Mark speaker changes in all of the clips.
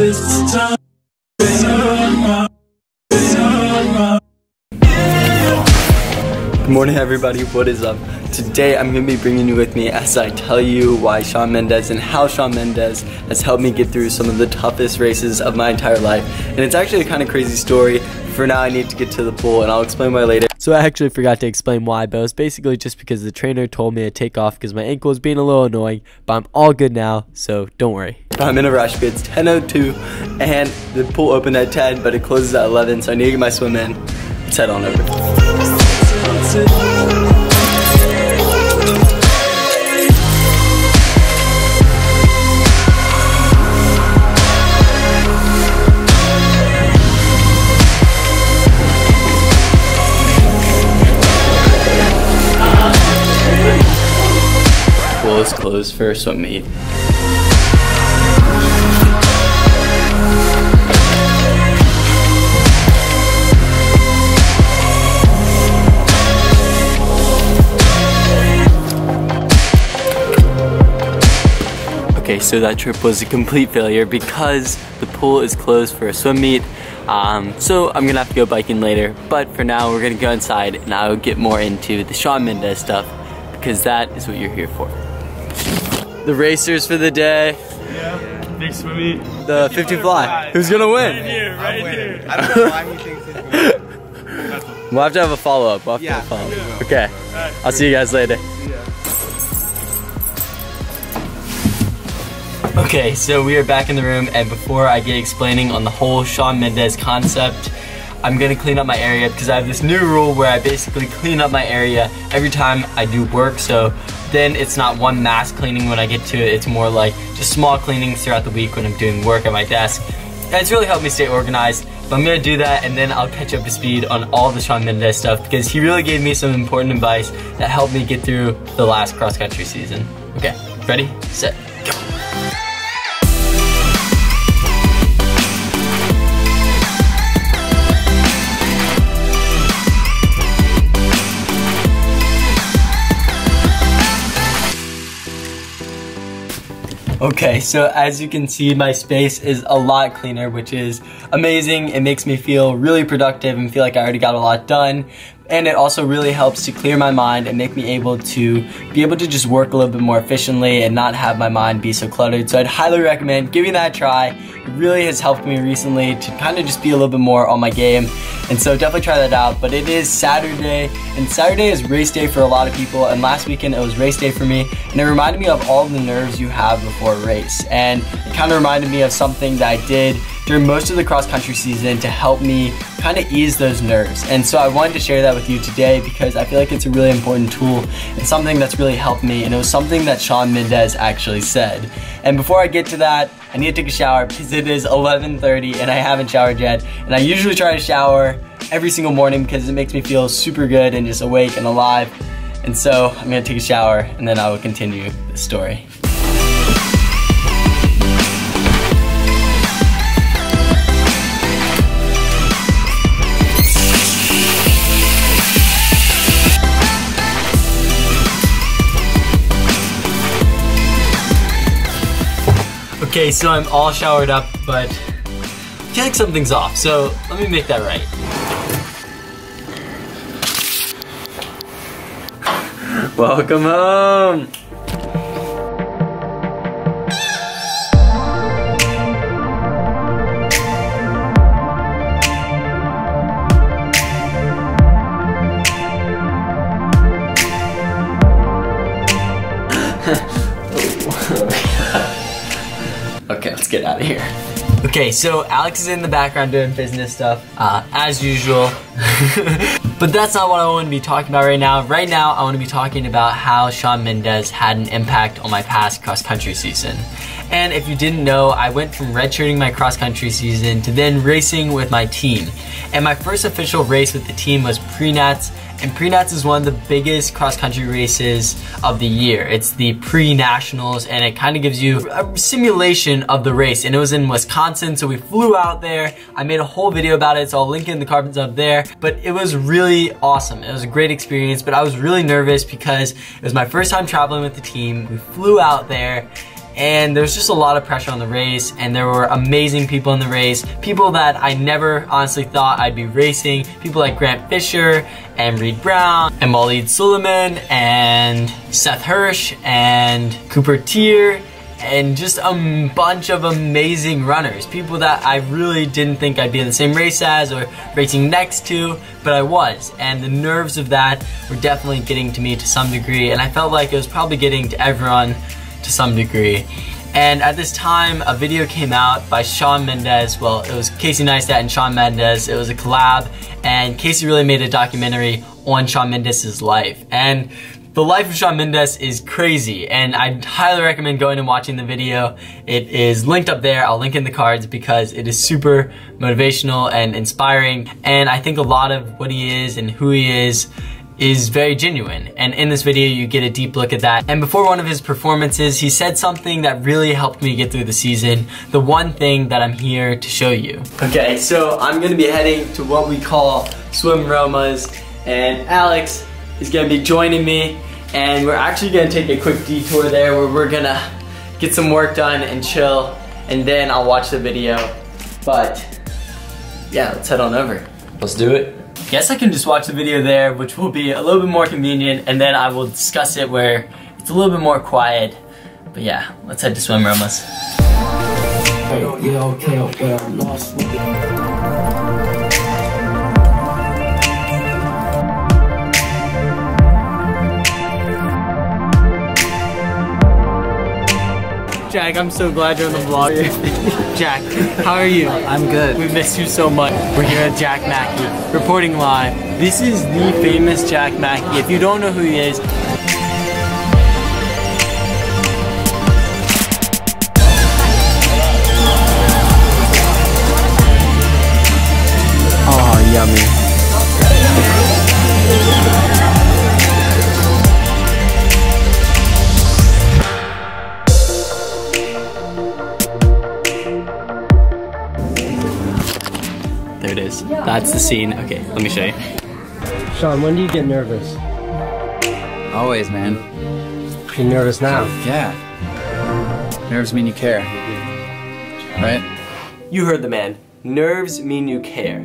Speaker 1: Good morning everybody, what is up? Today I'm going to be bringing you with me as I tell you why Shawn Mendes and how Shawn Mendes has helped me get through some of the toughest races of my entire life. And it's actually a kind of crazy story. For now I need to get to the pool and I'll explain why later. So I actually forgot to explain why, but it was basically just because the trainer told me to take off because my ankle was being a little annoying, but I'm all good now, so don't worry. I'm in a rush because it's 10:02 and the pool opened at 10, but it closes at 11, so I need to get my swim in. Let's head on over. Pool is closed for a swim meet. Okay, so that trip was a complete failure because the pool is closed for a swim meet. So I'm gonna have to go biking later, but for now we're gonna go inside and I'll get more into the Shawn Mendes stuff because that is what you're here for. The racers for the day.
Speaker 2: Yeah, big swim meet.
Speaker 1: The 50 fly. Who's gonna win?
Speaker 2: Right here, right here.
Speaker 3: I don't know why he thinks he's gonna win.
Speaker 1: We'll have to have a follow-up. Okay, I'll see you guys later. Okay, so we are back in the room, and before I get explaining on the whole Shawn Mendes concept, I'm gonna clean up my area because I have this new rule where I basically clean up my area every time I do work, so then it's not one mass cleaning when I get to it, it's more like just small cleanings throughout the week when I'm doing work at my desk. And it's really helped me stay organized, but I'm gonna do that and then I'll catch up to speed on all the Shawn Mendes stuff because he really gave me some important advice that helped me get through the last cross-country season. Okay, ready, set, go. Okay, so as you can see, my space is a lot cleaner, which is amazing. It makes me feel really productive and feel like I already got a lot done. And it also really helps to clear my mind and make me able to just work a little bit more efficiently and not have my mind be so cluttered. So I'd highly recommend giving that a try. It really has helped me recently to kind of just be a little bit more on my game. And so definitely try that out. But it is Saturday, and Saturday is race day for a lot of people. And last weekend it was race day for me. And it reminded me of all the nerves you have before a race. And it kind of reminded me of something that I did during most of the cross-country season to help me kind of ease those nerves. And so I wanted to share that with you today because I feel like it's a really important tool and something that's really helped me, and it was something that Shawn Mendes actually said. And before I get to that, I need to take a shower because it is 11:30 and I haven't showered yet. And I usually try to shower every single morning because it makes me feel super good and just awake and alive. And so I'm gonna take a shower and then I will continue the story. Okay, so I'm all showered up, but I feel like something's off, so let me make that right. Welcome home! Okay, let's get out of here. Okay, so Alex is in the background doing business stuff, as usual. But that's not what I want to be talking about right now. Right now, I want to be talking about how Shawn Mendes had an impact on my past cross-country season. And if you didn't know, I went from redshirting my cross-country season to then racing with my team. And my first official race with the team was pre-nats, and pre-nats is one of the biggest cross-country races of the year. It's the pre-nationals, and it kind of gives you a simulation of the race. And it was in Wisconsin, so we flew out there. I made a whole video about it, so I'll link it in the cards up there. But it was really awesome. It was a great experience, but I was really nervous because it was my first time traveling with the team. We flew out there, and there's just a lot of pressure on the race, and there were amazing people in the race, people that I never honestly thought I'd be racing, people like Grant Fisher and Reed Brown and Waleed Suleiman and Seth Hirsch and Cooper Tier, and just a bunch of amazing runners, people that I really didn't think I'd be in the same race as or racing next to, but I was, and the nerves of that were definitely getting to me to some degree, and I felt like it was probably getting to everyone to some degree. And at this time, a video came out by Shawn Mendes. Well, it was Casey Neistat and Shawn Mendes. It was a collab, and Casey really made a documentary on Shawn Mendes' life. And the life of Shawn Mendes is crazy, and I'd highly recommend going and watching the video. It is linked up there. I'll link in the cards because it is super motivational and inspiring, and I think a lot of what he is and who he is very genuine. And in this video, you get a deep look at that. And before one of his performances, he said something that really helped me get through the season, the one thing that I'm here to show you. Okay, so I'm gonna be heading to what we call Swim Roma's, and Alex is gonna be joining me, and we're actually gonna take a quick detour there where we're gonna get some work done and chill, and then I'll watch the video. But yeah, let's head on over. Let's do it. Guess I can just watch the video there, which will be a little bit more convenient, and then I will discuss it where it's a little bit more quiet. But yeah, let's head to Swim Roma's. Jack, I'm so glad you're on the vlog. Jack, how are you?
Speaker 3: I'm good.
Speaker 1: We missed you so much. We're here at Jack Mackey, reporting live. This is the famous Jack Mackey. If you don't know who he is,
Speaker 3: oh, yummy.
Speaker 1: there it is. That's the scene. Okay, let me show you.
Speaker 3: Shawn, when do you get nervous?
Speaker 4: Always, man.
Speaker 3: You're nervous now.
Speaker 4: Yeah. Nerves mean you care. Right?
Speaker 1: You heard the man. Nerves mean you care.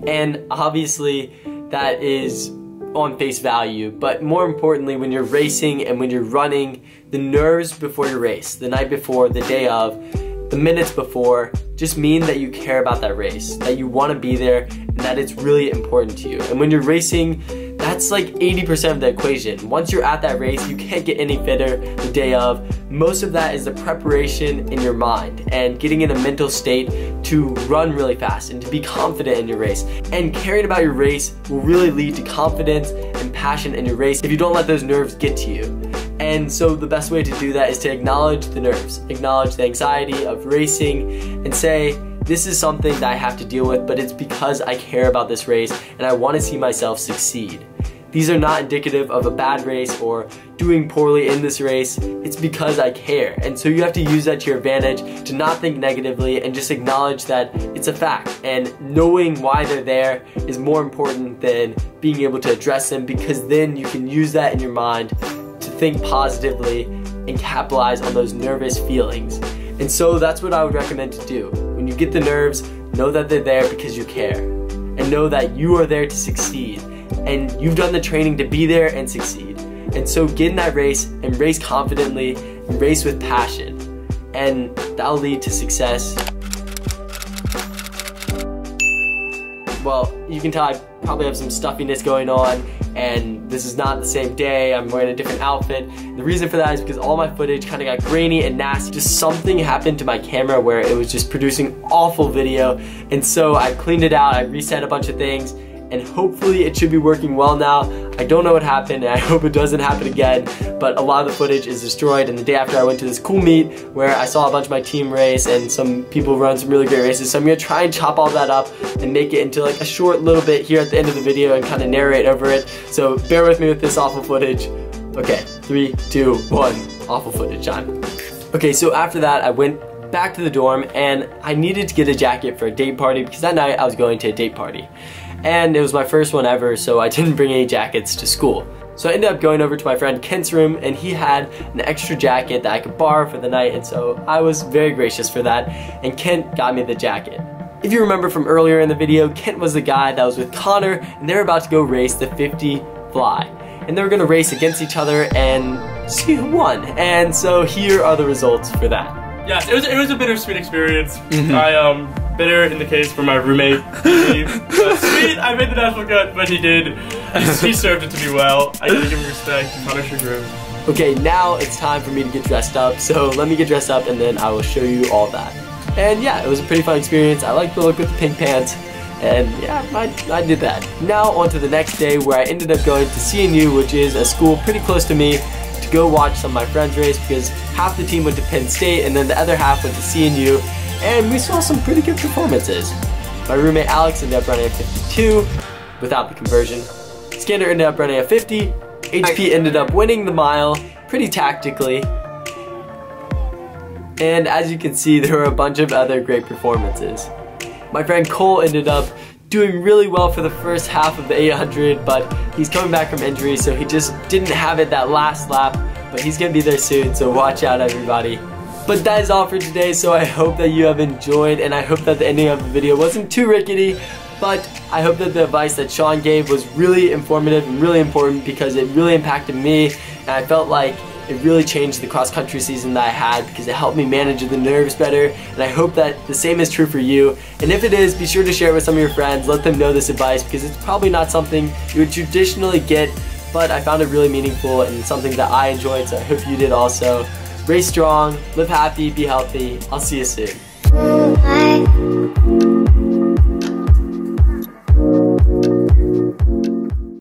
Speaker 1: And obviously, that is on face value, but more importantly, when you're racing and when you're running, the nerves before your race, the night before, the day of, the minutes before, just mean that you care about that race, that you want to be there, and that it's really important to you. And when you're racing, that's like 80% of the equation. Once you're at that race, you can't get any fitter the day of. Most of that is the preparation in your mind and getting in a mental state to run really fast and to be confident in your race. And caring about your race will really lead to confidence and passion in your race if you don't let those nerves get to you. And so the best way to do that is to acknowledge the nerves, acknowledge the anxiety of racing, and say, this is something that I have to deal with, but it's because I care about this race and I want to see myself succeed. These are not indicative of a bad race or doing poorly in this race. It's because I care. And so you have to use that to your advantage, to not think negatively and just acknowledge that it's a fact. And knowing why they're there is more important than being able to address them, because then you can use that in your mind to think positively and capitalize on those nervous feelings. And so that's what I would recommend to do. When you get the nerves, know that they're there because you care. And know that you are there to succeed. And you've done the training to be there and succeed. And so get in that race and race confidently and race with passion. And that'll lead to success. Well, you can tell I probably have some stuffiness going on, and this is not the same day. I'm wearing a different outfit. The reason for that is because all my footage kind of got grainy and nasty. Just something happened to my camera where it was just producing awful video, and so I cleaned it out, I reset a bunch of things, and hopefully it should be working well now. I don't know what happened, and I hope it doesn't happen again, but a lot of the footage is destroyed. And the day after, I went to this cool meet where I saw a bunch of my team race and some people run some really great races, so I'm gonna try and chop all that up and make it into like a short little bit here at the end of the video and kind of narrate over it. So bear with me with this awful footage. Okay, 3, 2, 1, awful footage time. Okay, so after that, I went back to the dorm and I needed to get a jacket for a date party because that night I was going to a date party. And it was my first one ever, so I didn't bring any jackets to school. So I ended up going over to my friend Kent's room, and he had an extra jacket that I could borrow for the night, and so I was very gracious for that, and Kent got me the jacket. If you remember from earlier in the video, Kent was the guy that was with Connor, and they were about to go race the 50 fly. And they were gonna race against each other and see who won. And so here are the results for that.
Speaker 2: Yes, it was a bittersweet experience. Bitter in the case for my roommate. Sweet, I made the national cut, but he did. He served it to me well. I gotta give him respect. Connor should grow.
Speaker 1: Okay, now it's time for me to get dressed up. So let me get dressed up and then I will show you all that. And yeah, it was a pretty fun experience. I like the look with the pink pants. And yeah, I did that. Now on to the next day, where I ended up going to CNU, which is a school pretty close to me, to go watch some of my friends race, because half the team went to Penn State and then the other half went to CNU, and we saw some pretty good performances. My roommate Alex ended up running a 52 without the conversion. Skander ended up running a 50. HP ended up winning the mile pretty tactically. And as you can see, there were a bunch of other great performances. My friend Cole ended up doing really well for the first half of the 800, but he's coming back from injury, so he just didn't have it that last lap, but he's gonna be there soon, so watch out everybody. But that is all for today, so I hope that you have enjoyed, and I hope that the ending of the video wasn't too rickety, but I hope that the advice that Shawn gave was really informative and really important, because it really impacted me, and I felt like it really changed the cross-country season that I had, because it helped me manage the nerves better, and I hope that the same is true for you. And if it is, be sure to share it with some of your friends, let them know this advice, because it's probably not something you would traditionally get, but I found it really meaningful and something that I enjoyed, so I hope you did also. Race strong, live happy, be healthy. I'll see you soon.